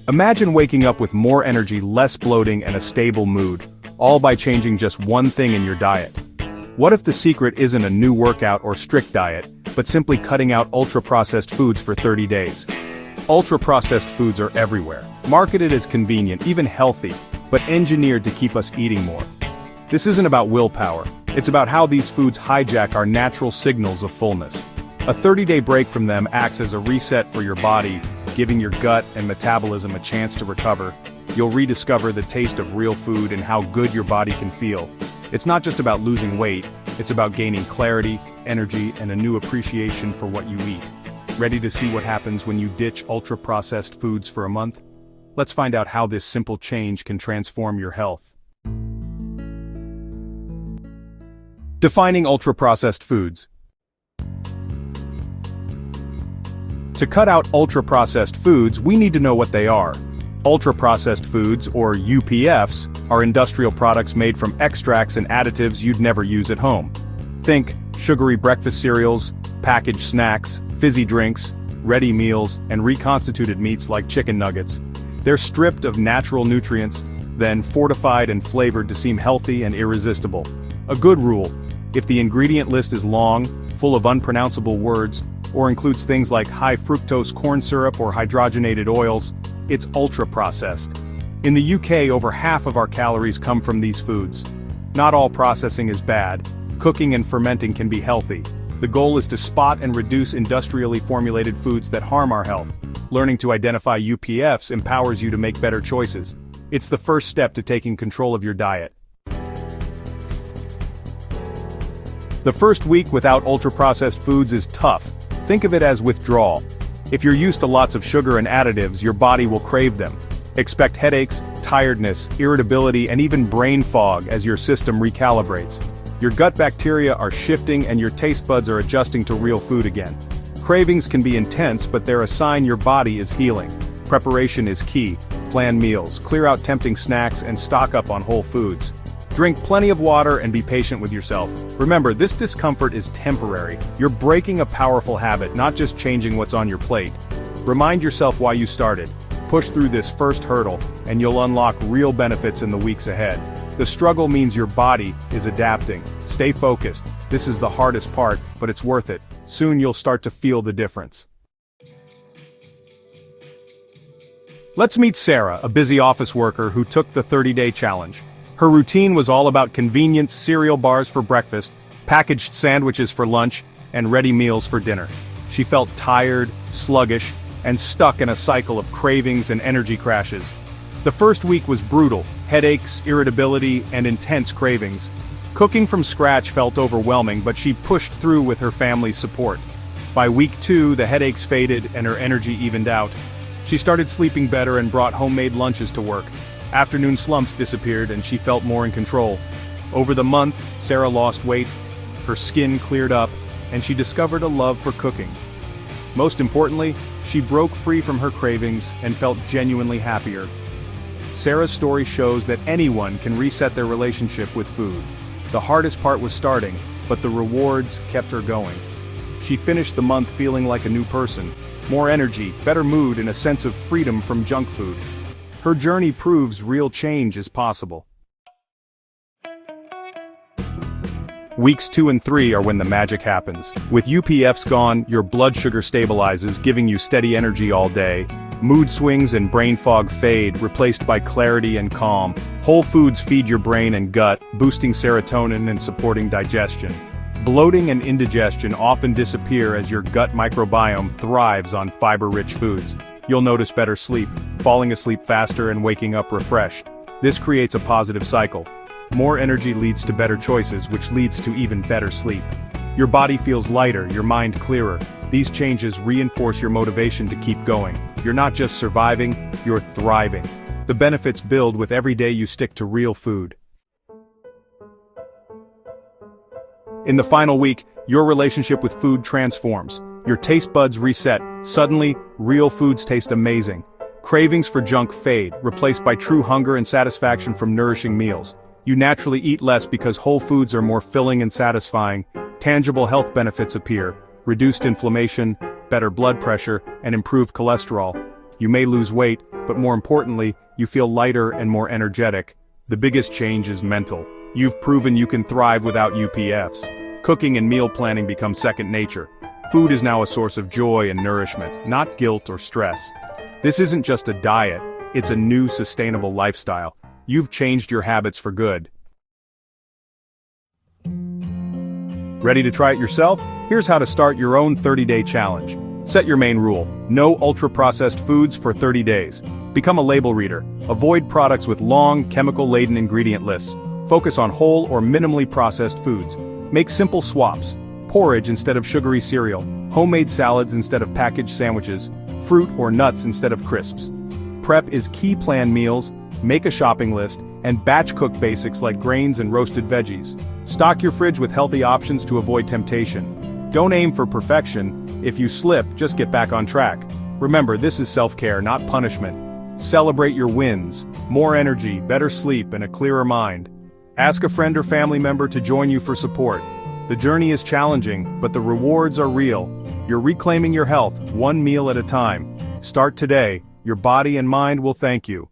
Imagine waking up with more energy, less bloating, and a stable mood, all by changing just one thing in your diet. What if the secret isn't a new workout or strict diet, but simply cutting out ultra-processed foods for 30 days? Ultra-processed foods are everywhere, marketed as convenient, even healthy, but engineered to keep us eating more. This isn't about willpower, it's about how these foods hijack our natural signals of fullness. A 30-day break from them acts as a reset for your body, giving your gut and metabolism a chance to recover. You'll rediscover the taste of real food and how good your body can feel. It's not just about losing weight, it's about gaining clarity, energy, and a new appreciation for what you eat. Ready to see what happens when you ditch ultra-processed foods for a month? Let's find out how this simple change can transform your health. Defining ultra-processed foods. To cut out ultra-processed foods, we need to know what they are. Ultra-processed foods, or UPFs, are industrial products made from extracts and additives you'd never use at home. Think sugary breakfast cereals, packaged snacks, fizzy drinks, ready meals, and reconstituted meats like chicken nuggets. They're stripped of natural nutrients, then fortified and flavored to seem healthy and irresistible. A good rule: if the ingredient list is long, full of unpronounceable words, or includes things like high fructose corn syrup or hydrogenated oils, it's ultra-processed. In the UK, over half of our calories come from these foods. Not all processing is bad. Cooking and fermenting can be healthy. The goal is to spot and reduce industrially formulated foods that harm our health. Learning to identify UPFs empowers you to make better choices. It's the first step to taking control of your diet. The first week without ultra-processed foods is tough. Think of it as withdrawal. If you're used to lots of sugar and additives, your body will crave them. Expect headaches, tiredness, irritability, and even brain fog as your system recalibrates. Your gut bacteria are shifting and your taste buds are adjusting to real food again. Cravings can be intense, but they're a sign your body is healing. Preparation is key. Plan meals, clear out tempting snacks, and stock up on whole foods. Drink plenty of water and be patient with yourself. Remember, this discomfort is temporary. You're breaking a powerful habit, not just changing what's on your plate. Remind yourself why you started. Push through this first hurdle, and you'll unlock real benefits in the weeks ahead. The struggle means your body is adapting. Stay focused. This is the hardest part, but it's worth it. Soon you'll start to feel the difference. Let's meet Sarah, a busy office worker who took the 30-day challenge. Her routine was all about convenience cereal bars for breakfast, packaged sandwiches for lunch, and ready meals for dinner. She felt tired, sluggish, and stuck in a cycle of cravings and energy crashes. The first week was brutal: headaches, irritability, and intense cravings. Cooking from scratch felt overwhelming, but she pushed through with her family's support. By week 2, the headaches faded and her energy evened out. She started sleeping better and brought homemade lunches to work. Afternoon slumps disappeared and she felt more in control. Over the month, Sarah lost weight, her skin cleared up, and she discovered a love for cooking. Most importantly, she broke free from her cravings and felt genuinely happier. Sarah's story shows that anyone can reset their relationship with food. The hardest part was starting, but the rewards kept her going. She finished the month feeling like a new person, more energy, better mood, and a sense of freedom from junk food. Her journey proves real change is possible. Weeks 2 and 3 are when the magic happens. With UPFs gone, your blood sugar stabilizes, giving you steady energy all day. Mood swings and brain fog fade, replaced by clarity and calm. Whole foods feed your brain and gut, boosting serotonin and supporting digestion. Bloating and indigestion often disappear as your gut microbiome thrives on fiber-rich foods. You'll notice better sleep, falling asleep faster and waking up refreshed. This creates a positive cycle. More energy leads to better choices, which leads to even better sleep. Your body feels lighter, your mind clearer. These changes reinforce your motivation to keep going. You're not just surviving, you're thriving. The benefits build with every day you stick to real food. In the final week, your relationship with food transforms. Your taste buds reset. Suddenly, real foods taste amazing. Cravings for junk fade, replaced by true hunger and satisfaction from nourishing meals. You naturally eat less because whole foods are more filling and satisfying. Tangible health benefits appear: reduced inflammation, better blood pressure, and improved cholesterol. You may lose weight, but more importantly, you feel lighter and more energetic. The biggest change is mental. You've proven you can thrive without UPFs. Cooking and meal planning become second nature. Food is now a source of joy and nourishment, not guilt or stress. This isn't just a diet, it's a new sustainable lifestyle. You've changed your habits for good. Ready to try it yourself? Here's how to start your own 30-day challenge. Set your main rule: no ultra-processed foods for 30 days. Become a label reader. Avoid products with long, chemical-laden ingredient lists. Focus on whole or minimally processed foods. Make simple swaps: porridge instead of sugary cereal, homemade salads instead of packaged sandwiches, fruit or nuts instead of crisps. Prep is key: plan meals, make a shopping list, and batch cook basics like grains and roasted veggies. Stock your fridge with healthy options to avoid temptation. Don't aim for perfection. If you slip, just get back on track. Remember, this is self-care, not punishment. Celebrate your wins: more energy, better sleep, and a clearer mind. Ask a friend or family member to join you for support. The journey is challenging, but the rewards are real. You're reclaiming your health, one meal at a time. Start today. Your body and mind will thank you.